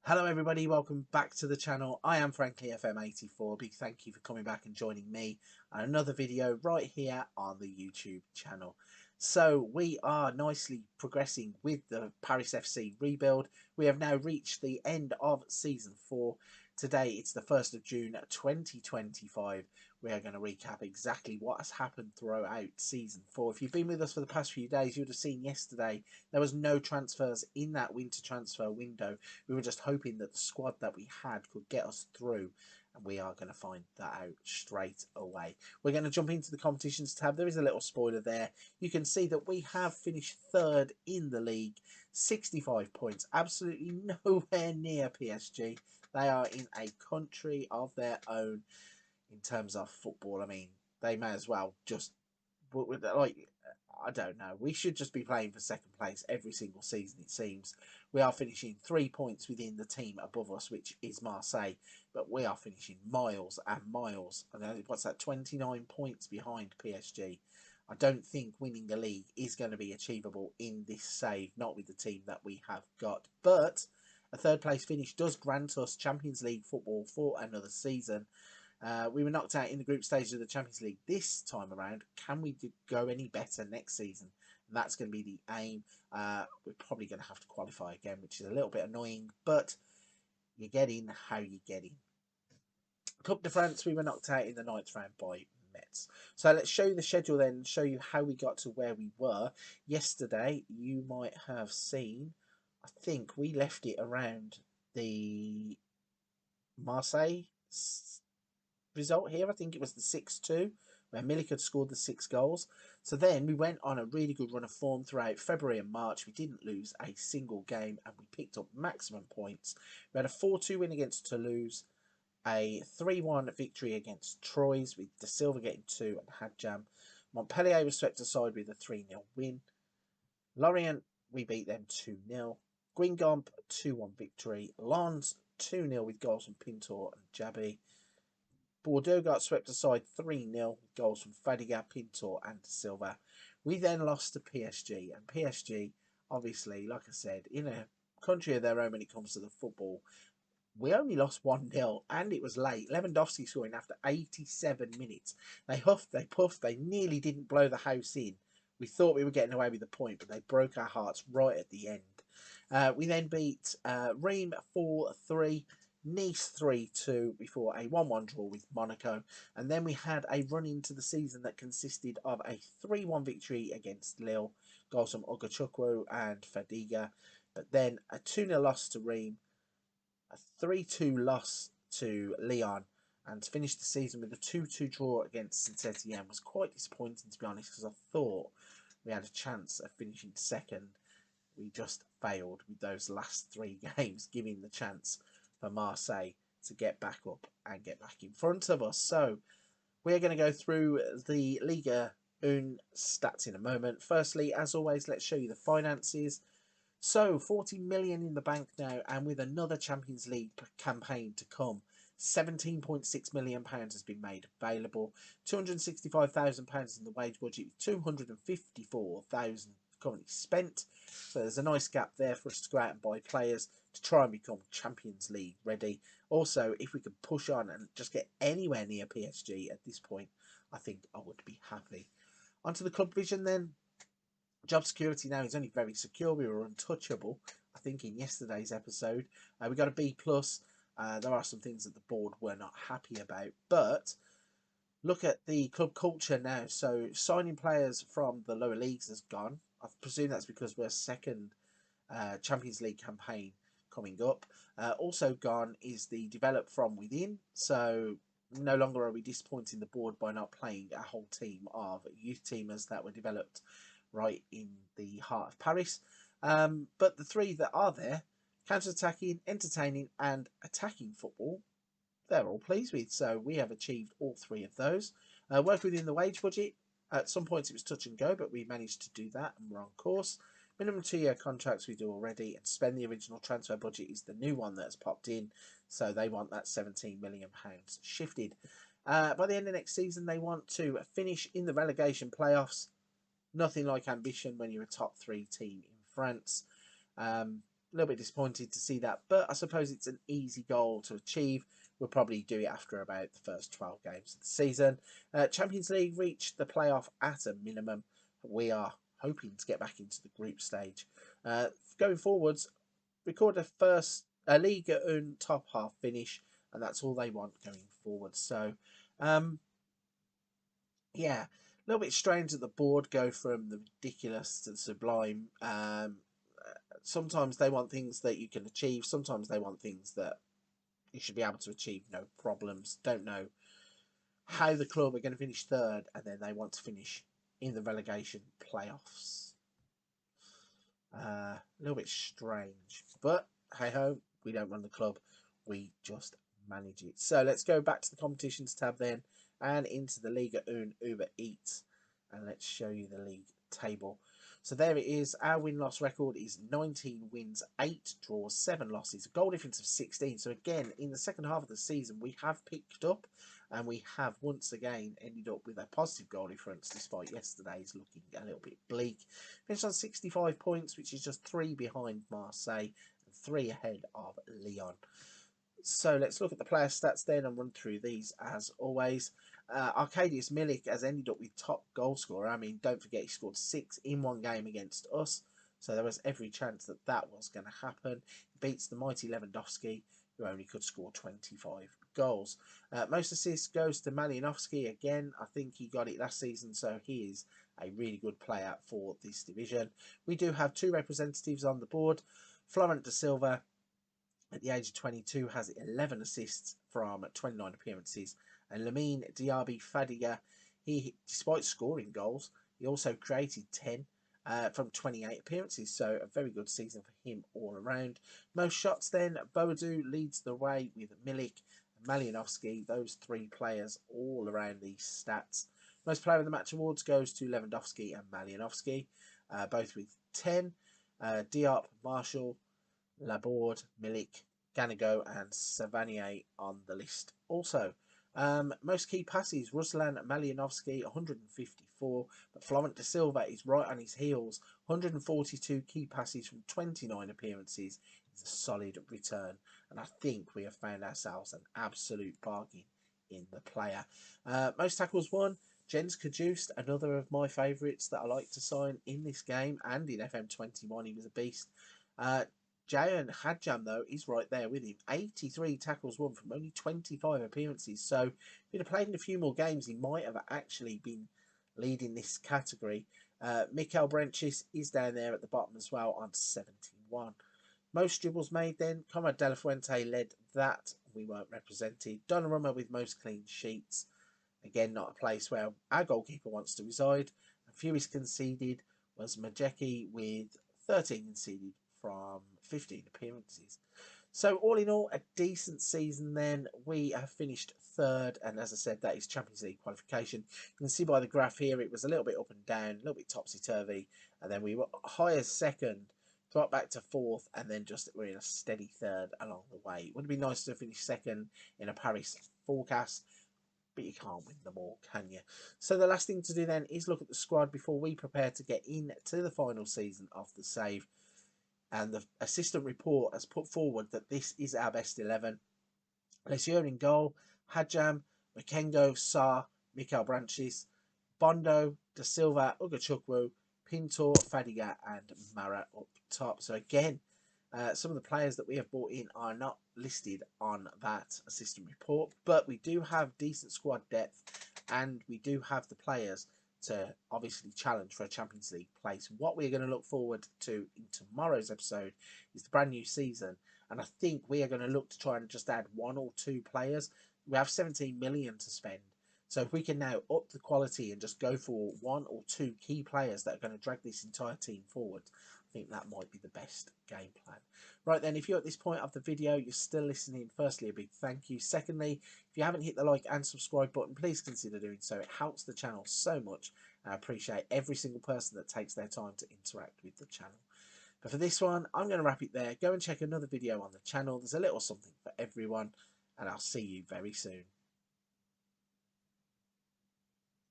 Hello everybody, welcome back to the channel. I am frankly FM84. Big thank you for coming back and joining me on another video right here on the YouTube channel. So we are nicely progressing with the Paris FC rebuild. We have now reached the end of season 4. Today it's the 1st of June 2025. We are going to recap exactly what has happened throughout season 4. If you've been with us for the past few days, you would have seen yesterday there was no transfers in that winter transfer window. We were just hoping that the squad that we had could get us through, and we are going to find that out straight away. We're going to jump into the competitions tab. There is a little spoiler there. You can see that we have finished 3rd in the league, 65 points, absolutely nowhere near PSG. They are in a country of their own in terms of football. I mean, they may as well just, like, I don't know. We should just be playing for second place every single season, it seems. We are finishing 3 points within the team above us, which is Marseille. But we are finishing miles and miles. And what's that, 29 points behind PSG. I don't think winning the league is going to be achievable in this save, not with the team that we have got. But a 3rd place finish does grant us Champions League football for another season. We were knocked out in the group stage of the Champions League this time around. Can we go any better next season? And that's going to be the aim. We're probably going to have to qualify again, which is a little bit annoying, but you get in how you get in. Coupe de France, we were knocked out in the 9th round by Metz. So let's show you the schedule then, show you how we got to where we were. Yesterday, you might have seen, I think we left it around the Marseille result here. I think it was the 6-2 where Milik had scored the 6 goals. So then we went on a really good run of form throughout February and March. We didn't lose a single game and we picked up maximum points. We had a 4-2 win against Toulouse, a 3-1 victory against Troyes with De Silva getting 2 and Hadjam. Montpellier was swept aside with a 3-0 win. Lorient, we beat them 2-0. Guingamp, 2-1 victory. Lens, 2-0 with goals from Pintor and Jabi. Bordeaux got swept aside 3-0 with goals from Fadiga, Pintor and De Silva. We then lost to PSG, and PSG, obviously, like I said, in a country of their own when it comes to the football, we only lost 1-0, and it was late. Lewandowski scoring after 87 minutes. They huffed, they puffed, they nearly didn't blow the house in. We thought we were getting away with the point, but they broke our hearts right at the end. We then beat Reims 4-3. Nice 3-2 before a 1-1 draw with Monaco. And then we had a run into the season that consisted of a 3-1 victory against Lille, goals from Ogachukwu and Fadiga. But then a 2-0 loss to Reims, a 3-2 loss to Lyon, and to finish the season with a 2-2 draw against Saint-Etienne was quite disappointing, to be honest, because I thought we had a chance of finishing second. We just failed with those last 3 games, giving the chance for Marseille to get back up and get back in front of us. So we're going to go through the Liga 1 stats in a moment. Firstly, as always, let's show you the finances. So 40 million in the bank now, and with another Champions League campaign to come, £17.6 million has been made available. £265,000 in the wage budget, 254,000 currently spent. So there's a nice gap there for us to go out and buy players to try and become Champions League ready. Also, if we could push on and just get anywhere near PSG at this point, I think I would be happy. Onto the club vision then. Job security now is only very secure. We were untouchable, I think, in yesterday's episode. We got a B+. There are some things that the board were not happy about, but look at the club culture now. So signing players from the lower leagues has gone. I presume that's because we're second Champions League campaign coming up. Also gone is the develop from within. So no longer are we disappointing the board by not playing a whole team of youth teamers that were developed right in the heart of Paris. But the 3 that are there, counter-attacking, entertaining and attacking football, they're all pleased with. So we have achieved all 3 of those. Work within the wage budget. At some points it was touch and go, but we managed to do that and we're on course. Minimum 2-year contracts we do already, and spend the original transfer budget is the new one that has popped in. So they want that £17 million shifted. By the end of next season, they want to finish in the relegation playoffs. Nothing like ambition when you're a top 3 team in France. A little bit disappointed to see that, but I suppose it's an easy goal to achieve. We'll probably do it after about the first 12 games of the season. Champions League reached the playoff at a minimum. We are hoping to get back into the group stage. Going forwards, record a Liga Un top half finish, and that's all they want going forward. So, yeah, a little bit strange that the board go from the ridiculous to the sublime. Sometimes they want things that you can achieve. Sometimes they want things that you should be able to achieve, no problems. Don't know how the club are going to finish third, and then they want to finish in the relegation playoffs. A little bit strange, but hey ho, we don't run the club, we just manage it. So let's go back to the competitions tab then, and into the Liga Un Uber Eats, and let's show you the league table. So there it is. Our win-loss record is 19 wins, 8 draws, 7 losses, a goal difference of 16. So again, in the second half of the season, we have picked up, and we have once again ended up with a positive goal difference, despite yesterday's looking a little bit bleak. Finished on 65 points, which is just 3 behind Marseille and 3 ahead of Lyon. So let's look at the player stats then and run through these as always. Arkadiusz Milik has ended up with top goal scorer. I mean, don't forget he scored 6 in one game against us. So there was every chance that that was going to happen. He beats the mighty Lewandowski, who only could score 25 goals. Most assists goes to Malinowski again. I think he got it last season, so he is a really good player for this division. We do have 2 representatives on the board. Florent da Silva, at the age of 22, has 11 assists from 29 appearances. And Lamine Diaby Fadiga, he, despite scoring goals, he also created 10 from 28 appearances. So a very good season for him all around. Most shots then, Boadu leads the way with Milik and Malinowski. Those 3 players all around these stats. Most player of the match awards goes to Lewandowski and Malinowski, both with 10. Diop, Marshall, Laborde, Milik, Ganigo and Savanier on the list also. Most key passes, Ruslan Malinowski, 154, but Florent da Silva is right on his heels, 142 key passes from 29 appearances. It's a solid return, and I think we have found ourselves an absolute bargain in the player. Most tackles won, Jens Kajust, another of my favourites that I like to sign in this game, and in FM21 he was a beast. Jayan Hadjam, though, is right there with him. 83 tackles won from only 25 appearances. So, if he'd have played in a few more games, he might have actually been leading this category. Mikel Brenchis is down there at the bottom as well on 71. Most dribbles made then. Conrad De La Fuente led that. We weren't represented. Donnarumma with most clean sheets. Again, not a place where our goalkeeper wants to reside. And fewest conceded was Majeki with 13 conceded from 15 appearances. So all in all, a decent season then. We have finished third, and as I said, that is Champions League qualification. You can see by the graph here, it was a little bit up and down, a little bit topsy-turvy, and then we were high as second, dropped back to fourth, and then just we're in a steady third along the way. It would have been nice to finish second in a Paris forecast, but you can't win them all, can you? So the last thing to do then is look at the squad before we prepare to get into the final season of the save. And the assistant report has put forward that this is our best 11. Lesure in goal, Hadjam, Makengo, Sarr, Mikel Branches, Bondo, Da Silva, Ugachukwu, Pintor, Fadiga and Mara up top. So again, some of the players that we have brought in are not listed on that assistant report, but we do have decent squad depth, and we do have the players to obviously challenge for a Champions League place. What we're going to look forward to in tomorrow's episode is the brand new season, and I think we are going to look to try and just add 1 or 2 players. We have 17 million to spend, so if we can now up the quality and just go for 1 or 2 key players that are going to drag this entire team forward, I think that might be the best game plan. Right then, if you're at this point of the video, you're still listening, firstly, a big thank you. Secondly, if you haven't hit the like and subscribe button, please consider doing so. It helps the channel so much. I appreciate every single person that takes their time to interact with the channel. But for this one, I'm going to wrap it there. Go and check another video on the channel. There's a little something for everyone, and I'll see you very soon.